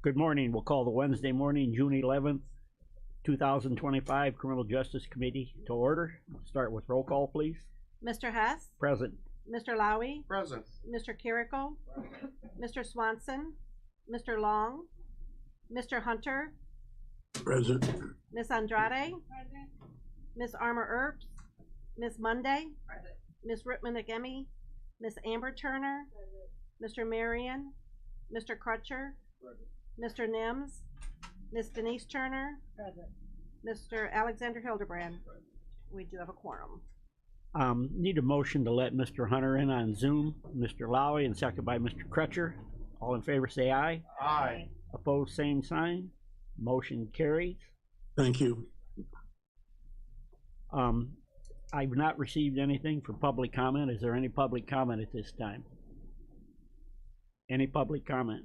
Good morning. We'll call the Wednesday morning, June 11th, 2025 Criminal Justice Committee to order. Start with roll call, please. Mr. Hess? Present. Mr. Lowy? Present. Mr. Carrico? Mr. Swanson? Mr. Long? Mr. Hunter? Present. Ms. Andrade? Ms. Armour Earps? Ms. Monday? Ms. Rittman-Agemi? Ms. Amber Turner? Mr. Marion? Mr. Crutcher? Mr. Nims? Ms. Denise Turner? Mr. Alexander Hildebrand? We do have a quorum. Need a motion to let Mr. Hunter in on Zoom. Mr. Lowy, and second by Mr. Crutcher. All in favor say aye. Aye. Opposed, same sign. Motion carries. Thank you. I've not received anything for public comment. Is there any public comment at this time? Any public comment?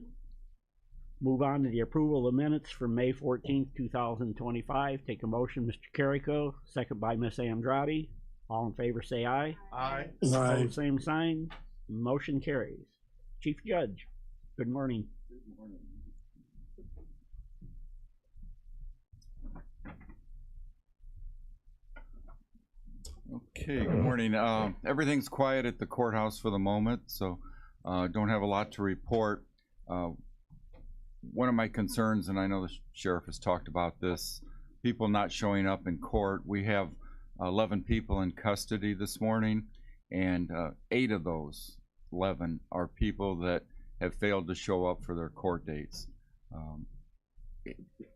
Move on to the approval of the minutes from May 14th, 2025. Take a motion, Mr. Carrico, second by Ms. Andrade. All in favor say aye. Aye. Opposed, same sign. Motion carries. Chief Judge, good morning. Good morning. Okay, good morning. Everything's quiet at the courthouse for the moment, so don't have a lot to report. One of my concerns, and I know the sheriff has talked about this, people not showing up in court. We have 11 people in custody this morning, and 8 of those 11 are people that have failed to show up for their court dates.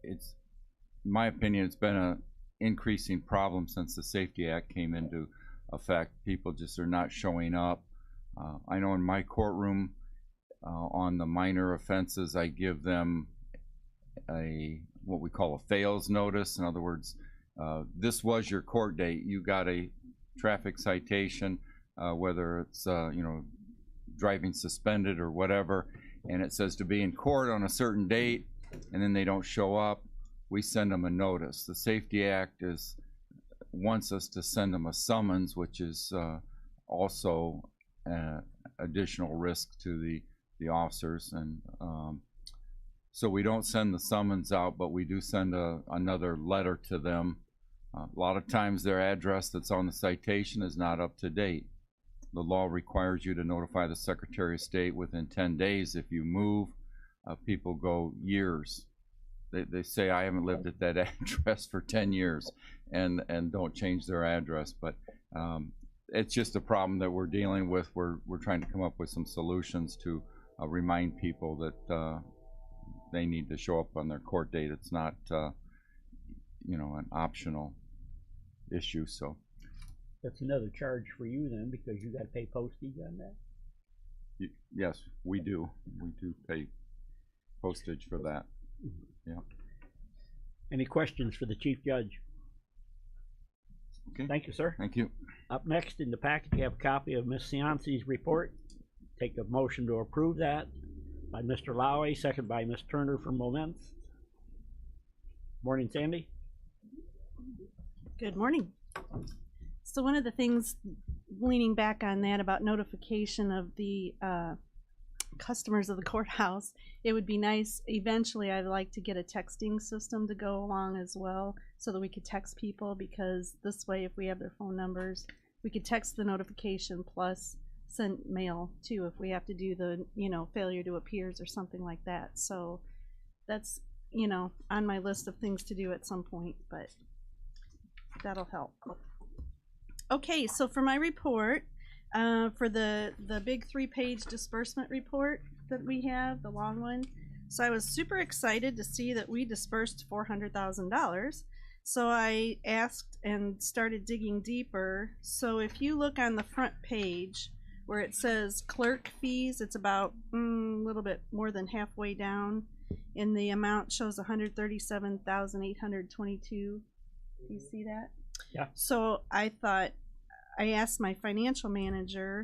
It's, in my opinion, it's been an increasing problem since the Safety Act came into effect. People just are not showing up. I know in my courtroom, on the minor offenses, I give them what we call a fails notice. In other words, this was your court date. You got a traffic citation, whether it's driving suspended or whatever, and it says to be in court on a certain date, and then they don't show up. We send them a notice. The Safety Act wants us to send them a summons, which is also additional risk to the officers, and so we don't send the summons out, but we do send another letter to them. A lot of times their address that's on the citation is not up to date. The law requires you to notify the Secretary of State within 10 days. If you move, people go years. They say, I haven't lived at that address for 10 years and don't change their address. But it's just a problem that we're dealing with. We're trying to come up with some solutions to remind people that they need to show up on their court date. It's not, an optional issue. So That's another charge for you then, because you got to pay postage on that. Yes, we do. We do pay postage for that. Yeah. Any questions for the Chief Judge? Okay. Thank you, sir. Thank you. Up next in the packet, you have a copy of Ms. Cianci's report. Take a motion to approve that by Mr. Lowy, second by Ms. Turner from Moments. Morning, Sandy. Good morning. So one of the things, leaning back on that about notification of the customers of the courthouse, it would be nice, eventually I'd like to get a texting system to go along as well, so that we could text people, because this way, if we have their phone numbers, we could text the notification plus send mail too, if we have to do the failure to appears or something like that. So that's on my list of things to do at some point, but that'll help. Okay, so for my report, for the big 3-page disbursement report that we have, the long one, so I was super excited to see that we dispersed $400,000. So I asked and started digging deeper. So if you look on the front page where it says clerk fees, it's about a little bit more than halfway down, and the amount shows $137,822. You see that? Yeah. So I asked my financial manager,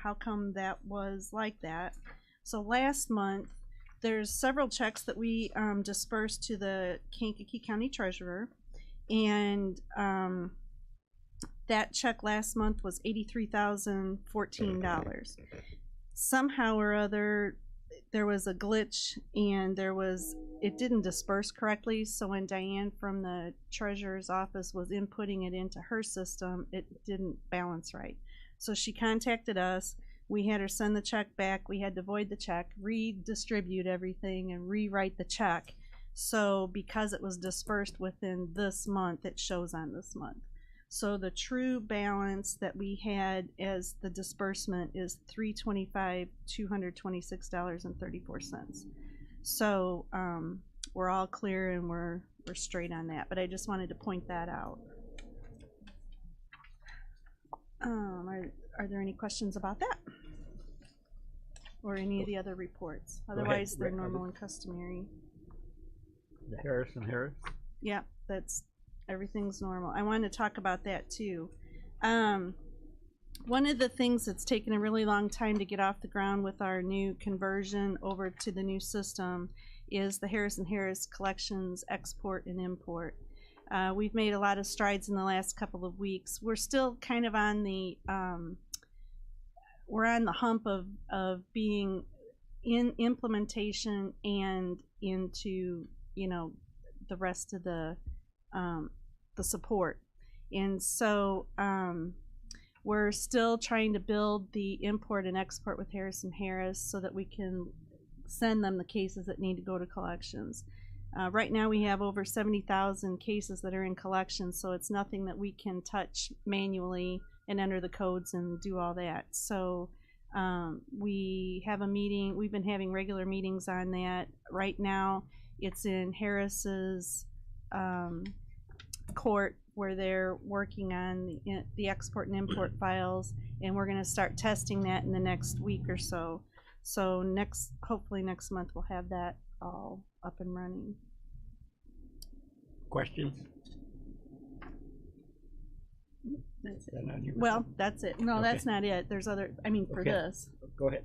how come that was like that? So last month, there's several checks that we dispersed to the Kankakee County Treasurer, and that check last month was $83,014. Somehow or other, there was a glitch and it didn't disperse correctly. So when Diane from the treasurer's office was inputting it into her system, it didn't balance right. So she contacted us. We had her send the check back. We had to void the check, redistribute everything, and rewrite the check. So because it was dispersed within this month, it shows on this month. So the true balance that we had as the disbursement is $225,226.34. So we're all clear and we're straight on that. But I just wanted to point that out. Are there any questions about that? Or any of the other reports? Otherwise, they're normal and customary. The Harris. Yeah, everything's normal. I wanted to talk about that too. One of the things that's taken a really long time to get off the ground with our new conversion over to the new system is the Harris & Harris collections export and import. We've made a lot of strides in the last couple of weeks. We're still kind of on the we're on the hump of being in implementation and into, you know, the rest of the support. And so we're still trying to build the import and export with Harris & Harris so that we can send them the cases that need to go to collections. Right now we have over 70,000 cases that are in collections, so it's nothing that we can touch manually and enter the codes and do all that. So we have a meeting. We've been having regular meetings on that. Right now it's in Harris's court where they're working on the export and import files, and we're going to start testing that in the next week or so. So hopefully next month we'll have that all up and running. Questions? That's it. Then on your- Well, that's it. No, Okay. that's not it. There's other, I mean, for Okay. this. Go ahead.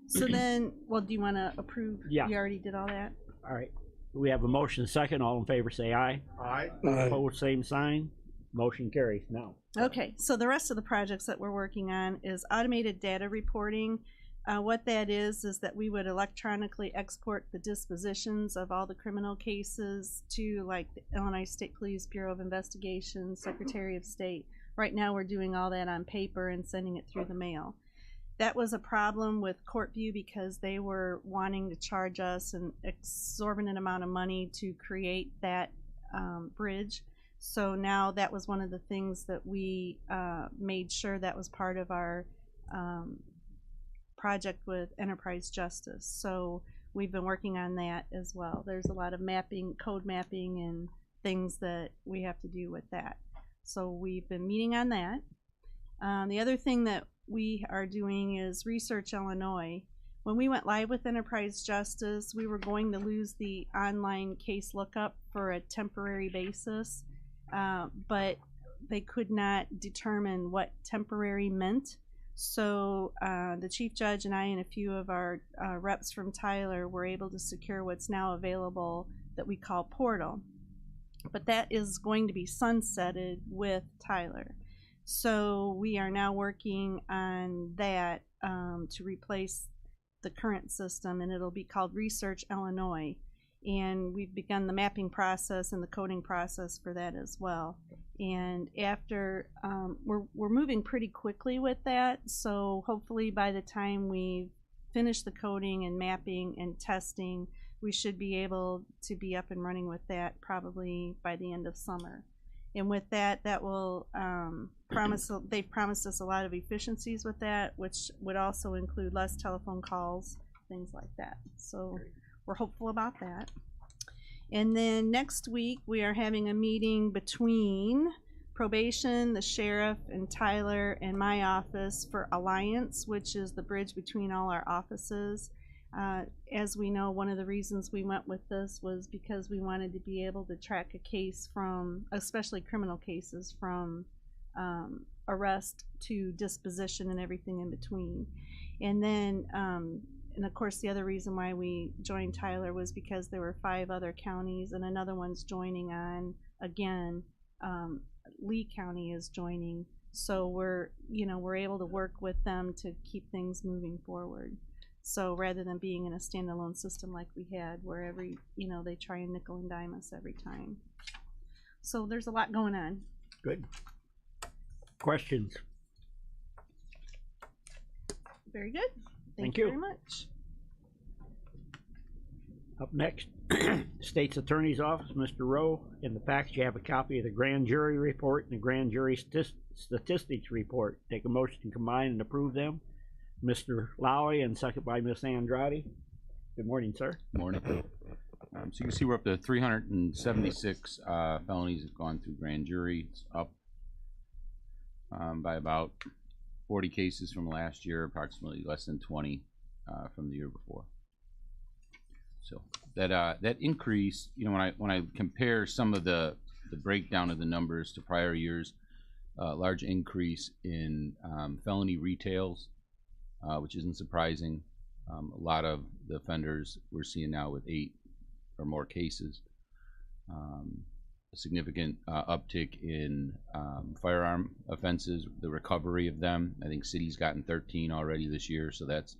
So then, well, do you want to approve? Yeah. You already did all that? All right. We have a motion second. All in favor say aye. Aye. Opposed, same sign. Motion carries. Now. Okay, so the rest of the projects that we're working on is automated data reporting. What that is that we would electronically export the dispositions of all the criminal cases to, like, the Illinois State Police Bureau of Investigation, Secretary of State. Right now we're doing all that on paper and sending it through the mail. That was a problem with Courtview because they were wanting to charge us an exorbitant amount of money to create that bridge. So now that was one of the things that we made sure that was part of our project with Enterprise Justice. So we've been working on that as well. There's a lot of mapping, code mapping, and things that we have to do with that. So we've been meeting on that. The other thing that we are doing is Research Illinois. When we went live with Enterprise Justice, we were going to lose the online case lookup for a temporary basis, but they could not determine what temporary meant. So the chief judge and I and a few of our reps from Tyler were able to secure what's now available that we call Portal. But that is going to be sunsetted with Tyler. So we are now working on that to replace the current system, and it'll be called Research Illinois. And we've begun the mapping process and the coding process for that as well. And after we're moving pretty quickly with that, so hopefully by the time we finish the coding and mapping and testing, we should be able to be up and running with that probably by the end of summer. And with that, that will they've promised us a lot of efficiencies with that, which would also include less telephone calls, things like that. So we're hopeful about that. And then next week, we are having a meeting between probation, the sheriff, and Tyler, and my office for Alliance, which is the bridge between all our offices. As we know, one of the reasons we went with this was because we wanted to be able to track a case from, especially criminal cases, from arrest to disposition and everything in between. And then, and of course, the other reason why we joined Tyler was because there were 5 other counties, and another one's joining on again. Lee County is joining, so we're able to work with them to keep things moving forward. So rather than being in a standalone system like we had, where every, they try and nickel and dime us every time. So there's a lot going on. Good. Questions? Very good. Thank you you. very much. Up next, State's Attorney's Office, Mr. Rowe. In the package, you have a copy of the grand jury report and the grand jury statistics report. Take a motion to combine and approve them. Mr. Lowry, and second by Ms. Andrade. Good morning, sir. Morning. So you can see we're up to 376 felonies have gone through grand jury. It's up by about 40 cases from last year, approximately less than 20 from the year before. So that increase, when I compare some of the breakdown of the numbers to prior years, large increase in felony retails, which isn't surprising. A lot of the offenders we're seeing now with 8 or more cases. A significant uptick in firearm offenses, the recovery of them. I think city's gotten 13 already this year, so that's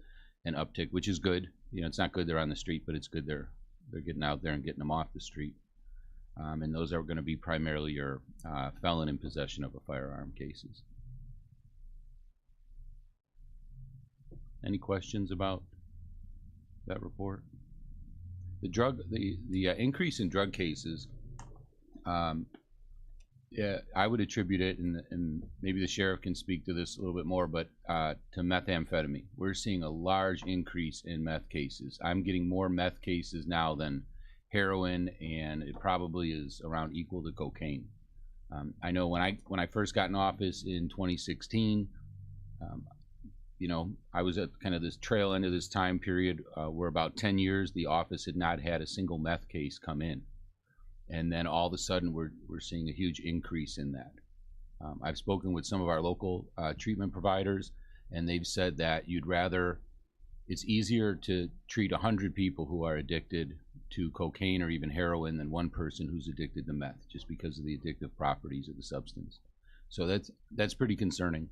an uptick, which is good. It's not good they're on the street, but it's good they're getting out there and getting them off the street. And those are going to be primarily your felon in possession of a firearm cases. Any questions about that report? The increase in drug cases, yeah, I would attribute it, and maybe the sheriff can speak to this a little bit more, but to methamphetamine. We're seeing a large increase in meth cases. I'm getting more meth cases now than heroin, and it probably is around equal to cocaine. I know when I first got in office in 2016, I was at kind of this trail end of this time period where about 10 years the office had not had a single meth case come in. And then all of a sudden we're seeing a huge increase in that. I've spoken with some of our local treatment providers, and they've said that it's easier to treat 100 people who are addicted to cocaine or even heroin than one person who's addicted to meth, just because of the addictive properties of the substance. So that's pretty concerning.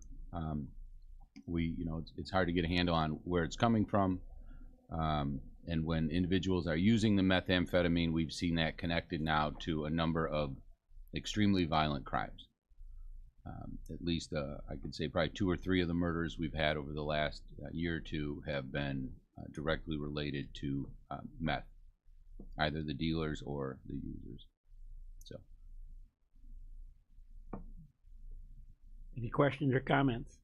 It's hard to get a handle on where it's coming from. And when individuals are using the methamphetamine, we've seen that connected now to a number of extremely violent crimes. At least I could say probably 2 or 3 of the murders we've had over the last year or two have been directly related to meth, either the dealers or the users. So, Any questions or comments?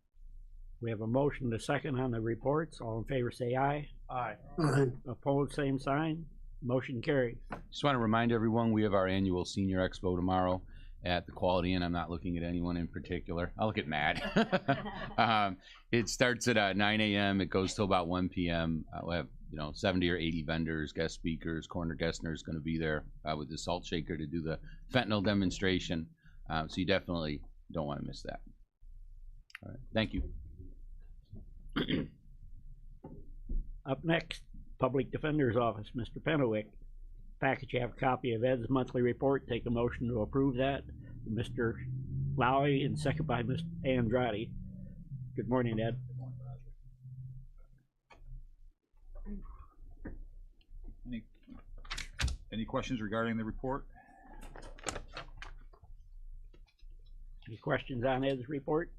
We have a motion to second on the reports. All in favor say aye. Aye. Aye. Opposed, same sign. Motion carries. just want to remind everyone we have our annual Senior Expo tomorrow at the Quality Inn. I'm not looking at anyone in particular. I'll look at Matt. It starts at 9 a.m. It goes till about 1 p.m. We'll have 70 or 80 vendors, guest speakers. Coroner Gessner is going to be there with the salt shaker to do the fentanyl demonstration. So you definitely don't want to miss that. All right. Thank you. Up next, Public Defender's Office, Mr. Pennewick. Package, you have a copy of Ed's monthly report. Take a motion to approve that. Mr. Lowry, and second by Ms. Andrade. Good morning, Ed. Any questions regarding the report? Any questions on Ed's report?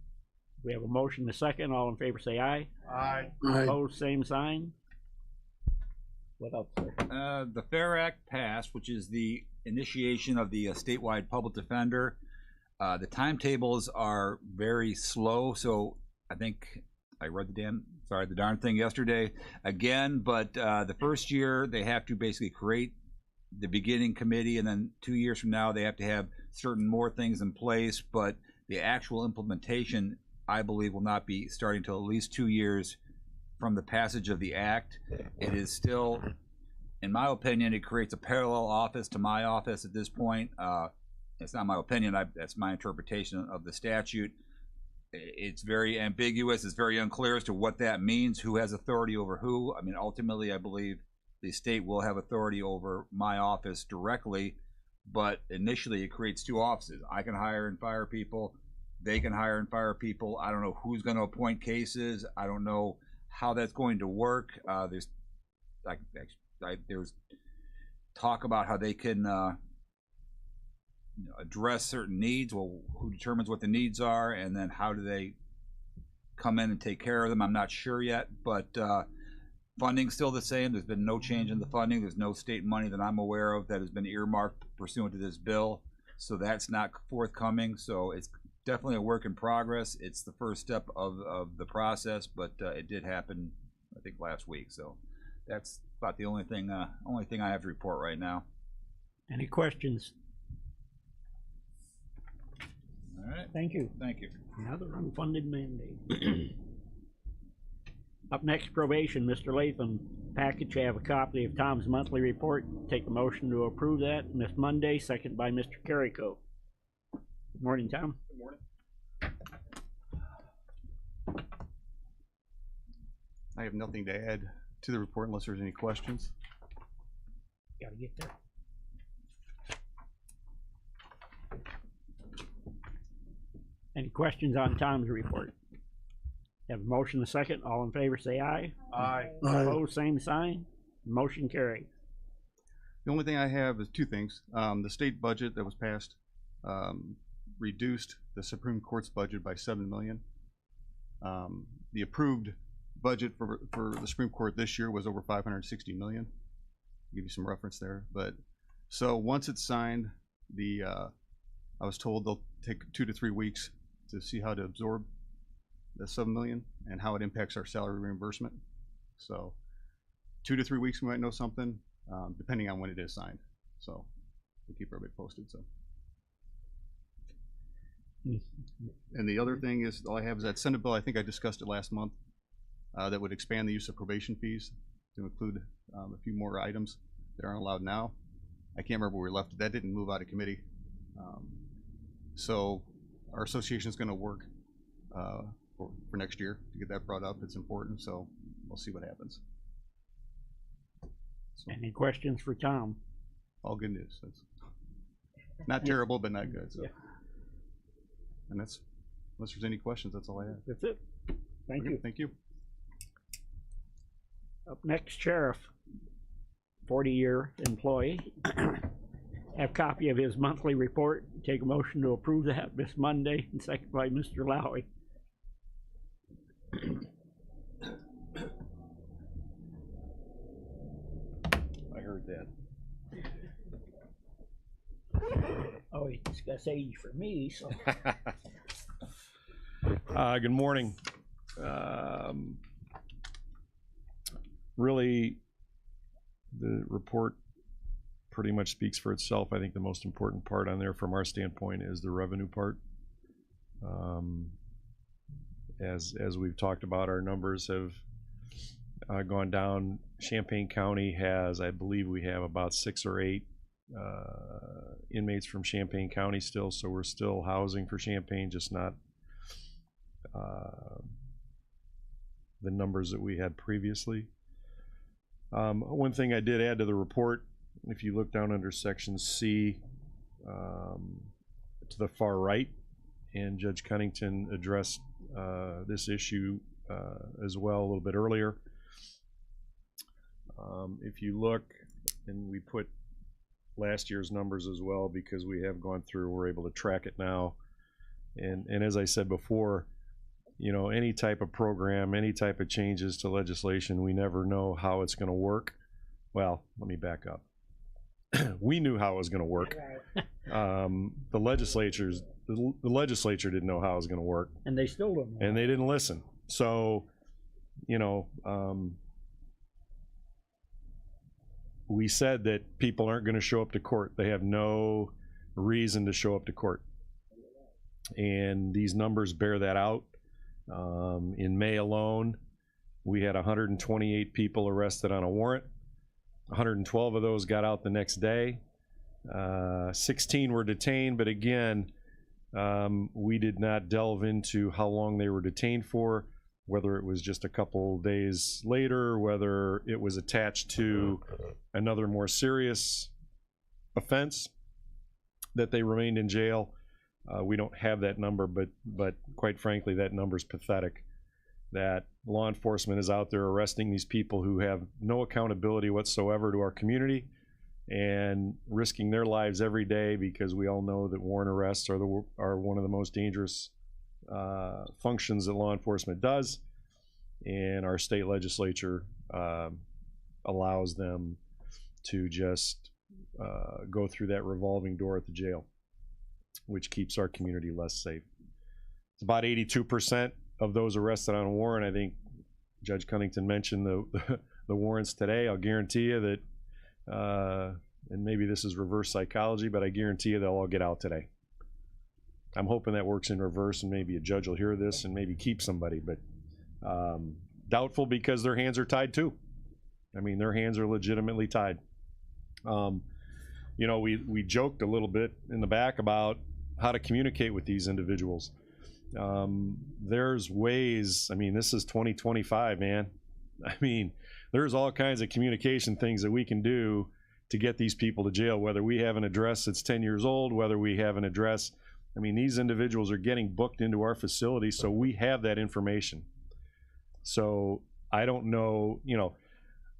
We have a motion to second. All in favor say aye. Aye. Aye. Opposed, same sign. What else, sir? The FAIR Act passed, which is the initiation of the statewide public defender. The timetables are very slow, so I think I read the darn thing yesterday again, but the first year they have to basically create the beginning committee, and then 2 years from now they have to have certain more things in place, but the actual implementation, I believe, will not be starting until at least 2 years from the passage of the act. It is still, in my opinion, it creates a parallel office to my office at this point. It's not my opinion, that's my interpretation of the statute. It's very ambiguous, it's very unclear as to what that means, who has authority over who. I mean, ultimately, I believe the state will have authority over my office directly, but initially it creates 2 offices. I can hire and fire people, they can hire and fire people. I don't know who's going to appoint cases. I don't know how that's going to work. There's there's talk about how they can address certain needs. Well, who determines what the needs are, and then how do they come in and take care of them? I'm not sure yet, but funding's still the same. There's been no change in the funding. There's no state money that I'm aware of that has been earmarked pursuant to this bill, so that's not forthcoming. So it's definitely a work in progress. It's the first step of the process, but it did happen, I think, last week. So that's about the only thing I have to report right now. Any questions? All right. Thank you. Thank you. Another unfunded mandate. Up next, probation. Mr. Latham, package. I have a copy of Tom's monthly report. Take a motion to approve that. Ms. Monday, second by Mr. Carrico. Good morning, Tom. Good morning. I have nothing to add to the report unless there's any questions. Gotta get there. Any questions on Tom's report? Have a motion, a second. All in favor, say aye. Aye. Aye. Opposed, same sign. Motion carried. The only thing I have is two things. The state budget that was passed reduced the Supreme Court's budget by $7 million. The approved budget for the Supreme Court this year was over $560 million. I'll give you some reference there. But so once it's signed, I was told they'll take 2 to 3 weeks to see how to absorb the $7 million and how it impacts our salary reimbursement. So 2 to 3 weeks we might know something, depending on when it is signed. So we'll keep everybody posted. So. And the other thing is, all I have is that Senate bill. I think I discussed it last month. That would expand the use of probation fees to include a few more items that aren't allowed now. I can't remember where we left it. That didn't move out of committee. So our association is going to work for next year to get that brought up. It's important, so we'll see what happens. So, Any questions for Tom? all good news. That's not terrible, but not good. So. Yeah. And that's, unless there's any questions, that's all I have. That's it. Thank Okay, you. Thank you. Up next, Sheriff, 40-year employee. Have copy of his monthly report. Take a motion to approve that this Monday, and second by Mr. Lowy. I heard that. Oh, he discussed age for me, so. Good morning. Really, the report pretty much speaks for itself. I think the most important part on there from our standpoint is the revenue part. As we've talked about, our numbers have gone down. Champaign County has, I believe we have about 6 or 8 inmates from Champaign County still, so we're still housing for Champaign, just not the numbers that we had previously. One thing I did add to the report, if you look down under section C to the far right, and Judge Cunnington addressed this issue as well a little bit earlier. If you look, and we put last year's numbers as well because we have gone through, we're able to track it now. And as I said before, you know, any type of program, any type of changes to legislation, we never know how it's going to work. Well, let me back up. We knew how it was going to work. The legislature didn't know how it was going to work, And they still don't know. and they didn't listen. So, you know, we said that people aren't going to show up to court. They have no reason to show up to court, and these numbers bear that out. In May alone, we had 128 people arrested on a warrant. 112 of those got out the next day. 16 were detained, but again, we did not delve into how long they were detained for, whether it was just a couple days later, whether it was attached to another more serious offense that they remained in jail. We don't have that number, but quite frankly, that number is pathetic. That law enforcement is out there arresting these people who have no accountability whatsoever to our community and risking their lives every day, because we all know that warrant arrests are one of the most dangerous functions that law enforcement does, and our state legislature allows them to just go through that revolving door at the jail, which keeps our community less safe. It's about 82% of those arrested on a warrant. I think Judge Cunnington mentioned the warrants today. I'll guarantee you that, and maybe this is reverse psychology, but I guarantee you they'll all get out today. I'm hoping that works in reverse, and maybe a judge will hear this and maybe keep somebody, but doubtful, because their hands are tied too. I mean, their hands are legitimately tied. You know, we joked a little bit in the back about how to communicate with these individuals. There's ways. I mean, this is 2025, man. I mean, there's all kinds of communication things that we can do to get these people to jail, whether we have an address that's 10 years old, whether we have an address. I mean, these individuals are getting booked into our facility, so we have that information. So I don't know, you know,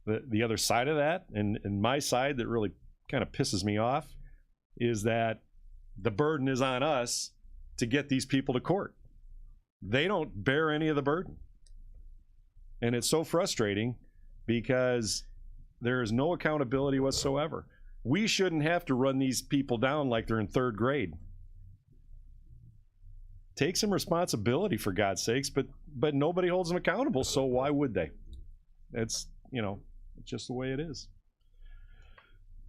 the other side of that, and my side that really kind of pisses me off, is that the burden is on us to get these people to court. They don't bear any of the burden. And it's so frustrating because there is no accountability whatsoever. We shouldn't have to run these people down like they're in third grade. Take some responsibility, for God's sakes, but nobody holds them accountable, so why would they? It's, you know, it's just the way it is.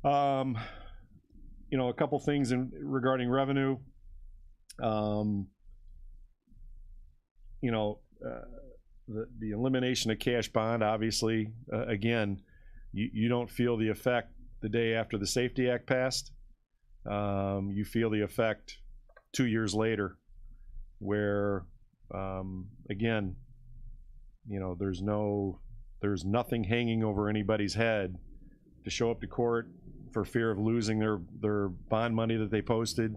You know, a couple things regarding revenue. You know, the elimination of cash bond, obviously, again, you don't feel the effect the day after the Safety Act passed. You feel the effect 2 years later, where, again, you know, there's nothing hanging over anybody's head to show up to court for fear of losing their bond money that they posted.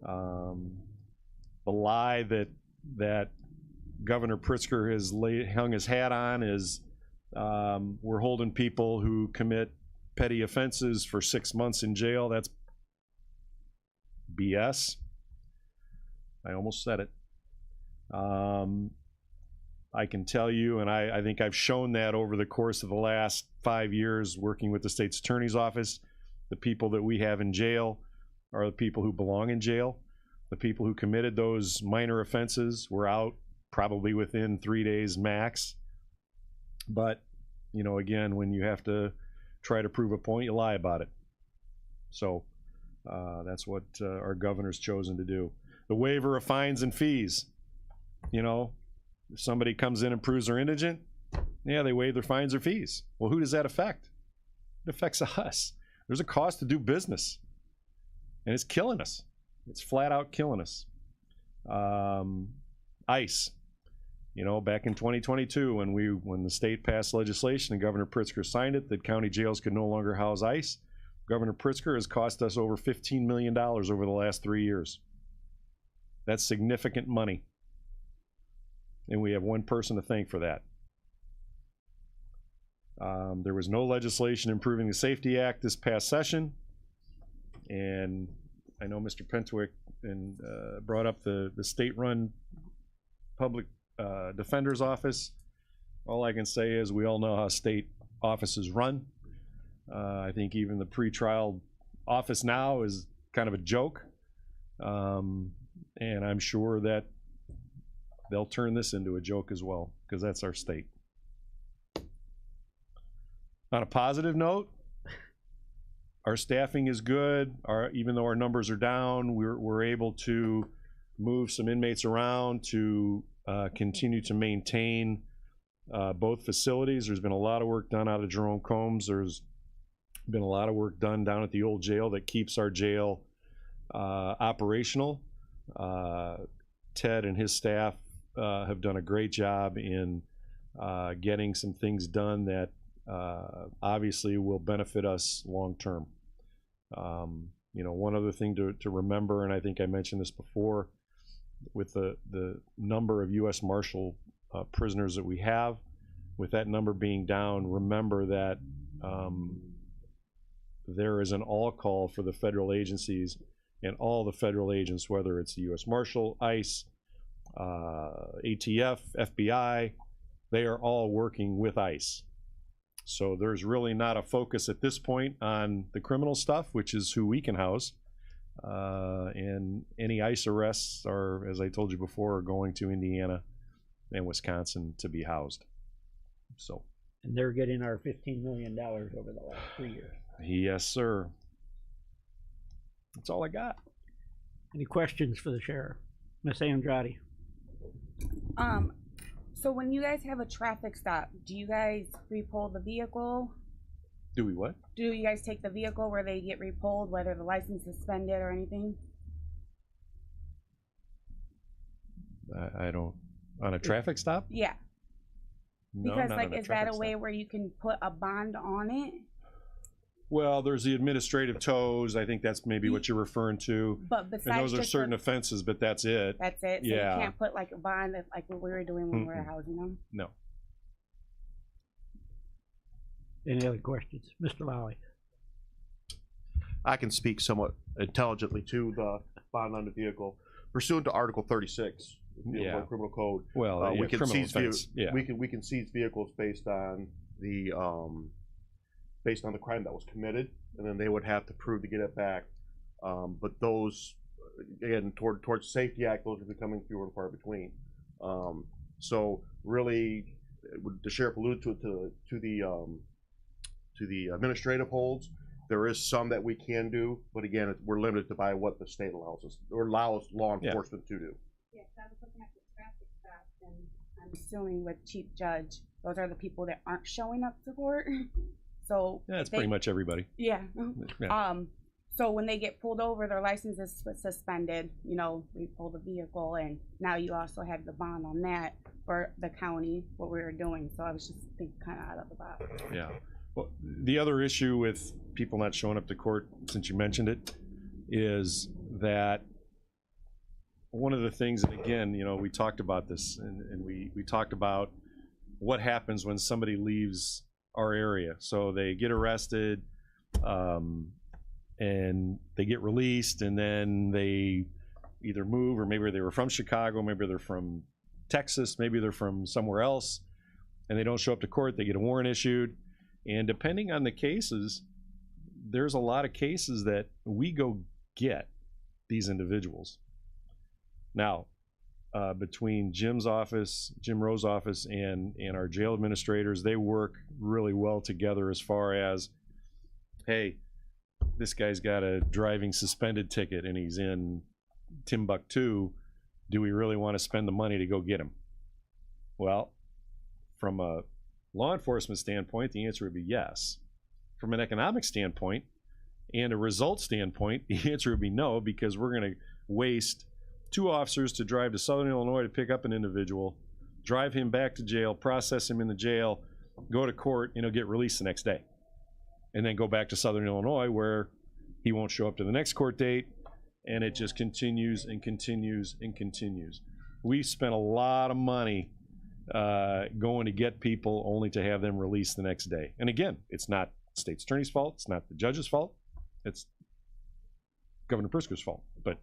The lie that Governor Pritzker has hung his hat on is we're holding people who commit petty offenses for 6 months in jail. That's BS. I almost said it. I can tell you, and I think I've shown that over the course of the last 5 years working with the state's attorney's office, the people that we have in jail are the people who belong in jail. The people who committed those minor offenses were out probably within 3 days max. But, you know, again, when you have to try to prove a point, you lie about it. So that's what our governor's chosen to do. The waiver of fines and fees. You know, if somebody comes in and proves they're indigent, yeah, they waive their fines or fees. Well, who does that affect? It affects us. There's a cost to do business, and it's killing us. It's flat out killing us. ICE. You know, back in 2022, when the state passed legislation and Governor Pritzker signed it that county jails could no longer house ICE, Governor Pritzker has cost us over $15 million over the last 3 years. That's significant money. And we have one person to thank for that. There was no legislation improving the Safety Act this past session. And I know Mr. Pentwick brought up the state-run public defender's office. All I can say is we all know how state offices run. I think even the pretrial office now is kind of a joke. And I'm sure that they'll turn this into a joke as well, because that's our state. On a positive note, our staffing is good. Even though our numbers are down, we're able to move some inmates around to continue to maintain both facilities. There's been a lot of work done out of Jerome Combs. There's been a lot of work done down at the old jail that keeps our jail operational. Ted and his staff have done a great job in getting some things done that obviously will benefit us long term. You know, one other thing to remember, and I think I mentioned this before, with the number of U.S. Marshal prisoners that we have. With that number being down, remember that there is an all call for the federal agencies, and all the federal agents, whether it's the U.S. Marshal, ICE, ATF, FBI, they are all working with ICE. So there's really not a focus at this point on the criminal stuff, which is who we can house. And any ICE arrests are, as I told you before, are going to Indiana and Wisconsin to be housed. So. And they're getting our $15 million over the last 3 years. Yes, sir. That's all I got. Any questions for the sheriff? Miss Andrade? So when you guys have a traffic stop, do you guys repull the vehicle? Do we what? Do you guys take the vehicle where they get repulled, whether the license is suspended or anything? I don't. On a traffic stop? Yeah. No, Because not like, on a is that traffic a way stop. where you can put a bond on it? Well, there's the administrative tows. I think that's maybe what you're referring to. But besides And those are just certain the- offenses, but that's it. That's it. So Yeah. you can't put like a bond like what we were doing when we were housing them. No. Any other questions? Mr. Lally? I can speak somewhat intelligently to the bond on the vehicle. Pursuant to Article 36 of the Yeah. Illinois Criminal Code, Well, yeah, we can criminal seize offense. Yeah. we can seize vehicles based on the crime that was committed, and then they would have to prove to get it back. But those, again, towards the Safety Act, those are becoming fewer and far between. So really, the sheriff alluded to the administrative holds. There is some that we can do, but again, we're limited by what the state allows us or allows law enforcement to do. Yes, I was looking at the traffic stops, and I'm assuming with Chief Judge, those are the people that aren't showing up to court. So Yeah, that's they- pretty much everybody. Yeah. Yeah. So when they get pulled over, their license is suspended. You know, we pull the vehicle, and now you also have the bond on that for the county what we were doing. So I was just thinking kind of out of the box. Yeah. Well, the other issue with people not showing up to court, since you mentioned it, is that one of the things, and again, you know, we talked about this, and we talked about what happens when somebody leaves our area. So they get arrested, and they get released, and then they either move, or maybe they were from Chicago, maybe they're from Texas, maybe they're from somewhere else, and they don't show up to court. They get a warrant issued. And depending on the cases, there's a lot of cases that we go get these individuals. Now, between Jim Rowe's office, and our jail administrators, they work really well together as far as, hey, this guy's got a driving suspended ticket and he's in Timbuktu. Do we really want to spend the money to go get him? Well, from a law enforcement standpoint, the answer would be yes. From an economic standpoint and a result standpoint, the answer would be no, because we're going to waste 2 officers to drive to Southern Illinois to pick up an individual, drive him back to jail, process him in the jail, go to court, and he'll get released the next day. And then go back to Southern Illinois where he won't show up to the next court date, and it just continues and continues and continues. We spent a lot of money going to get people only to have them released the next day. And again, it's not the state's attorney's fault. It's not the judge's fault. It's Governor Pritzker's fault. But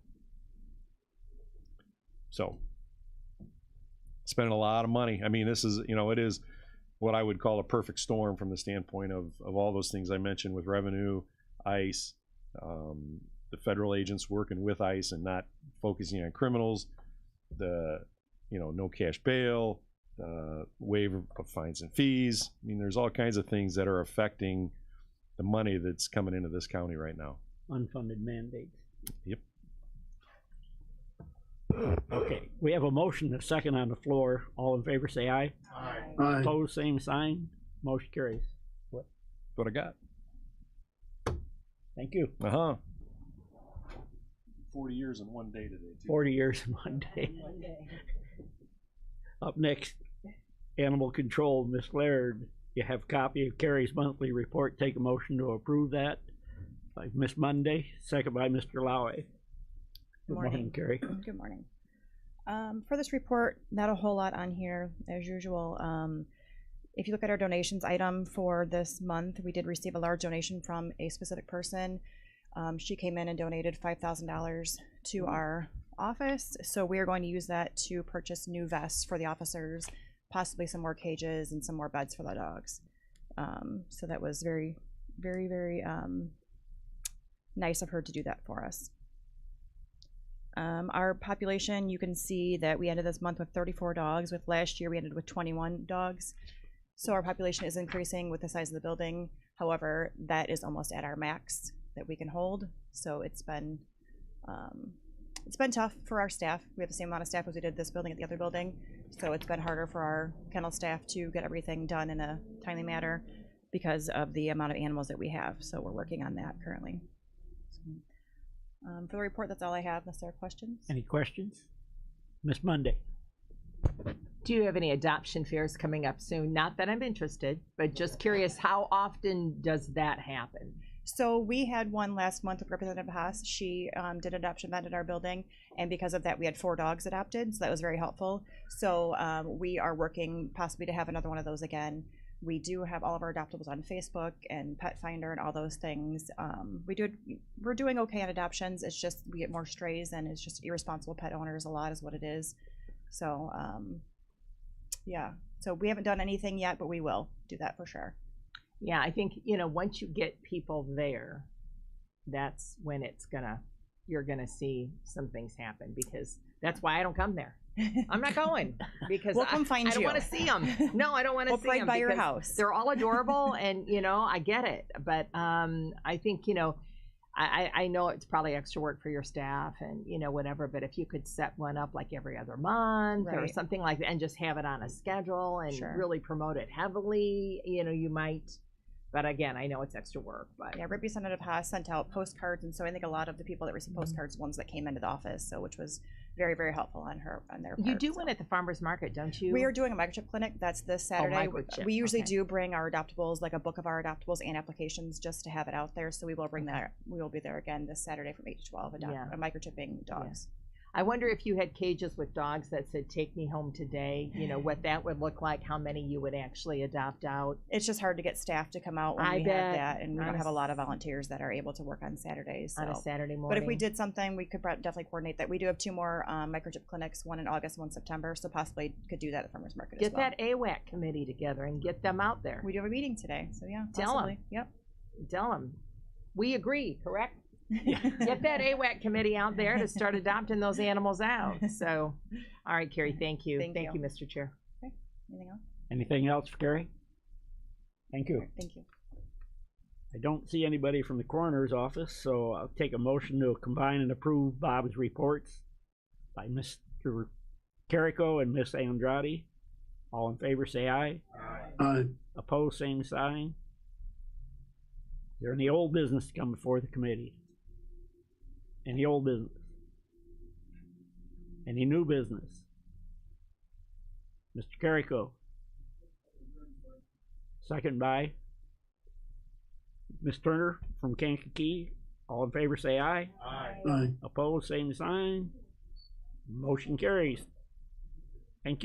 so spending a lot of money. I mean, this is, you know, it is what I would call a perfect storm from the standpoint of all those things I mentioned with revenue, ICE, the federal agents working with ICE and not focusing on criminals, the, you know, no cash bail, waiver of fines and fees. I mean, there's all kinds of things that are affecting the money that's coming into this county right now. Unfunded mandates. Yep. Okay, we have a motion, a second on the floor. All in favor, say aye. Aye. Opposed, same sign. Motion carries. That's what I got. Thank you. 40 years in one day today, too. 40 years in one day. Up next, Animal Control, Ms. Laird. You have a copy of Carrie's monthly report. Take a motion to approve that by Ms. Monday, second by Mr. Lowe. Good morning, Carrie. Good morning. For this report, not a whole lot on here as usual. If you look at our donations item for this month, we did receive a large donation from a specific person. She came in and donated $5,000 to our office. So we are going to use that to purchase new vests for the officers, possibly some more cages and some more beds for the dogs. So that was very, very, very nice of her to do that for us. Our population, you can see that we ended this month with 34 dogs. With last year, we ended with 21 dogs. So our population is increasing with the size of the building. However, that is almost at our max that we can hold. So it's been tough for our staff. We have the same amount of staff as we did this building at the other building. So it's been harder for our kennel staff to get everything done in a timely manner because of the amount of animals that we have. So we're working on that currently. For the report, that's all I have, unless there are questions. Any questions? Miss Monday? Do you have any adoption fairs coming up soon? Not that I'm interested, but just curious, how often does that happen? So we had one last month with Representative Haas. She did an adoption event at our building, and because of that, we had 4 dogs adopted, so that was very helpful. So we are working possibly to have another one of those again. We do have all of our adoptables on Facebook and Pet Finder and all those things. We're doing okay on adoptions. It's just we get more strays, and it's just irresponsible pet owners a lot is what it is. So yeah, so we haven't done anything yet, but we will do that for sure. Yeah, I think, you know, once you get people there, that's when you're gonna see some things happen, because that's why I don't come there. I'm not going because we'll come find I don't want to see them. No, I don't want to we'll see right them by your house. They're all adorable, and you know, I get it. But I think, you know, I know it's probably extra work for your staff and, you know, whatever, but if you could set one up like every other month or Right. something like that and just have it on a schedule and Sure. really promote it heavily, you know, you might. But again, I know it's extra work. But Yeah, Representative Haas sent out postcards, and so I think a lot of the people that received postcards, ones that came into the office, so which was very, very helpful on their part. you do so. one at the farmers market, don't you? We are doing a microchip clinic. That's this Saturday. microchip, We usually okay. do bring our adoptables, like a book of our adoptables and applications, just to have it out there. So we will bring that. We will be there again this Saturday from 8 to 12, Yeah. microchipping dogs. I wonder if you had cages with dogs that said "Take me home today." You know what that would look like. How many you would actually adopt out? It's just hard to get staff to come out when I we bet. have that, and we On don't a have a lot of volunteers that are able to work on Saturdays. On a so. Saturday morning. But if we did something, we could definitely coordinate that. We do have 2 more microchip clinics, one in August, one in September, so possibly could do that at Farmers Market get as well. that AWAC committee together and get them out there. We do have a meeting today, so yeah, Tell 'em. possibly. Yep. Tell them we agree. Correct. Get that AWAC committee out there to start adopting those animals out. So, all right, Carrie, thank you. Thank you, you. Mr. Chair. Okay. Anything else? Anything else for Carrie? Thank you. Thank you. I don't see anybody from the coroner's office, so I'll take a motion to combine and approve Bob's reports by Mr. Carrico and Miss Andrade. All in favor, say aye. Aye. Opposed, same sign. Is there any old business to come before the committee? Any old business? Any new business? Mr. Carrico. Second by Ms. Turner from Kankakee. All in favor say aye. Aye. Opposed, same sign. Motion carries. Thank you.